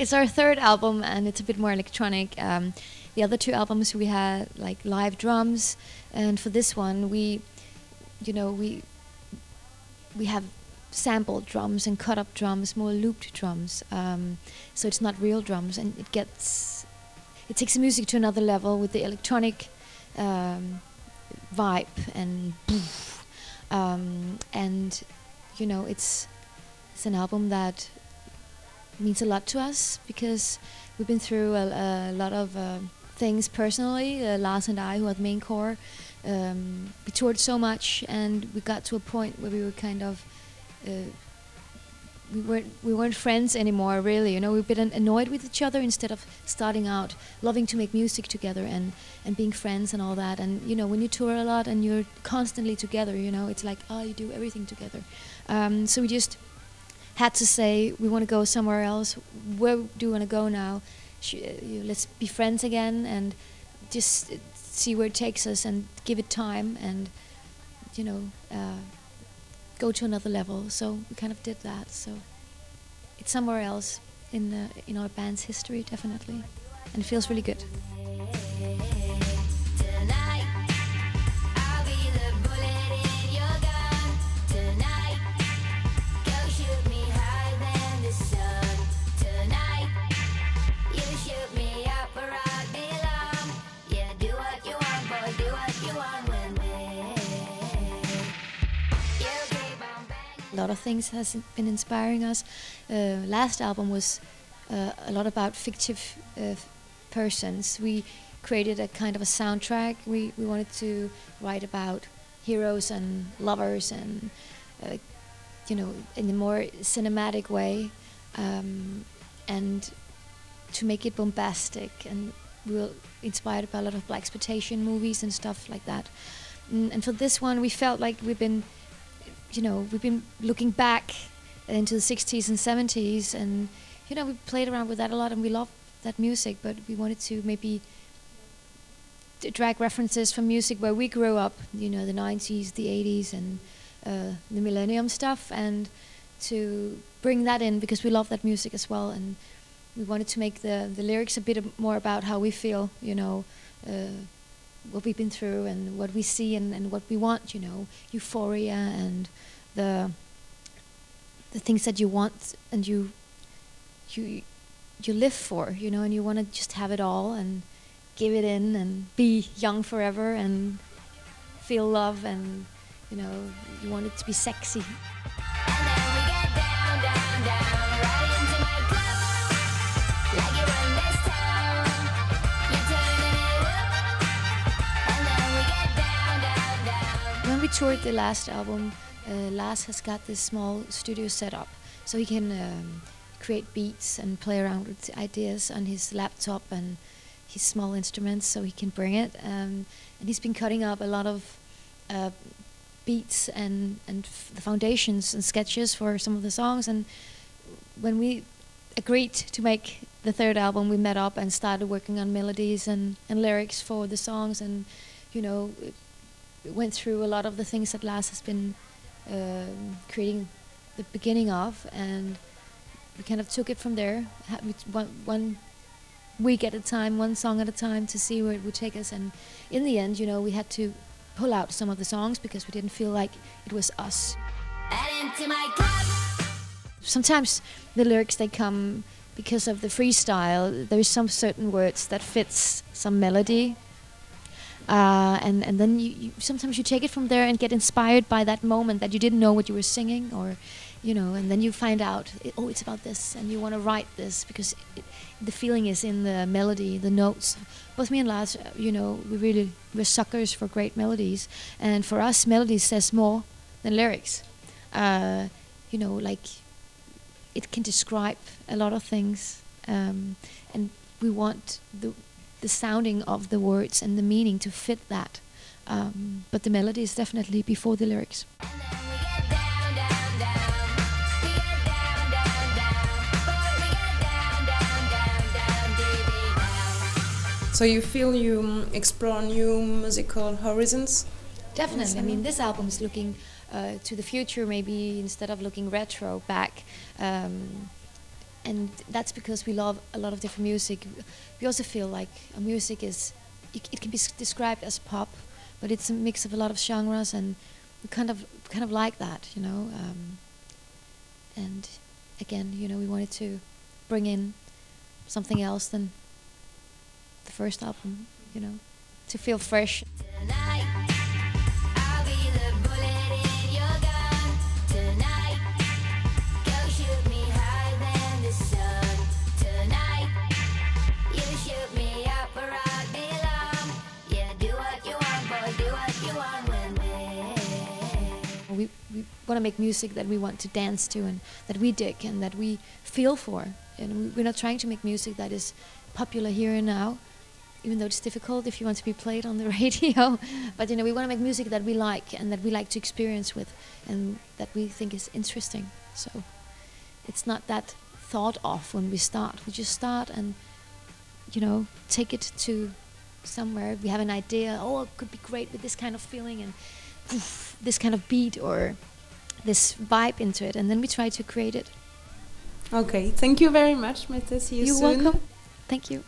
It's our third album, and it's a bit more electronic. The other two albums we had like live drums, and for this one we have sampled drums and cut up drums, more looped drums. So it's not real drums, and it takes the music to another level with the electronic vibe and poof. And it's an album that means a lot to us because we've been through a lot of things personally. Lars and I, who are the main core, we toured so much, and we got to a point where we were kind of we weren't friends anymore, really. We've been annoyed with each other instead of starting out loving to make music together and being friends and all that. And when you tour a lot and you're constantly together, it's like, you do everything together. So we just had to say, we want to go somewhere else. Where do we want to go now? Let's be friends again and just see where it takes us and give it time and go to another level. So we kind of did that. So it's somewhere else in our band's history, definitely, and it feels really good. A lot of things has been inspiring us. Last album was a lot about fictive persons. We created a kind of a soundtrack. We wanted to write about heroes and lovers and in a more cinematic way, and to make it bombastic. And we were inspired by a lot of blaxploitation movies and stuff like that. And for this one, we felt like we've been looking back into the 60s and 70s, and we played around with that a lot, and we loved that music, but we wanted to maybe drag references from music where we grew up, the 90s, the 80s, and the millennium stuff, and to bring that in because we love that music as well. And we wanted to make the lyrics a bit more about how we feel, what we've been through and what we see and what we want, euphoria and the things that you want and you live for, and you want to just have it all and give it in and be young forever and feel love, and you want it to be sexy. When we toured the last album, Lars has got this small studio set up, so he can create beats and play around with ideas on his laptop and his small instruments, so he can bring it. And he's been cutting up a lot of beats and the foundations and sketches for some of the songs. And when we agreed to make the third album, we met up and started working on melodies and lyrics for the songs, and went through a lot of the things that Lars has been creating the beginning of, and we kind of took it from there, one week at a time, one song at a time, to see where it would take us. And in the end, we had to pull out some of the songs because we didn't feel like it was us. Sometimes the lyrics, they come because of the freestyle. There is some certain words that fits some melody, and then you sometimes you take it from there and get inspired by that moment that you didn't know what you were singing, or and then you find out, it's about this, and you want to write this because the feeling is in the melody, the notes. Both me and Lars, we're suckers for great melodies, and for us, melody says more than lyrics. Like it can describe a lot of things, and we want the sounding of the words and the meaning to fit that. But the melody is definitely before the lyrics. So you feel you explore new musical horizons? Definitely. I mean, this album is looking to the future, maybe instead of looking retro back. and that's because we love a lot of different music. We also feel like our music is, it can be described as pop, but it's a mix of a lot of genres, and we kind of like that, you know. And again, you know, we wanted to bring in something else than the first album, you know, to feel fresh. Tonight, I'll be the bullet in your gun. Tonight, go shoot me higher than the sun. Tonight, you shoot me up where I belong. Yeah, do what you want, boy, do what you want with me. We want to make music that we want to dance to, and that we dig, and that we feel for. And we're not trying to make music that is popular here and now, even though it's difficult if you want to be played on the radio. But you know, we want to make music that we like, and that we like to experience with, and that we think is interesting. So it's not that thought of when we start. We just start and, you know, take it to somewhere. We have an idea, oh, it could be great with this kind of feeling and poof, this kind of beat or this vibe into it, and then we try to create it. Okay, thank you very much, Mette. See you soon. You're welcome. Thank you.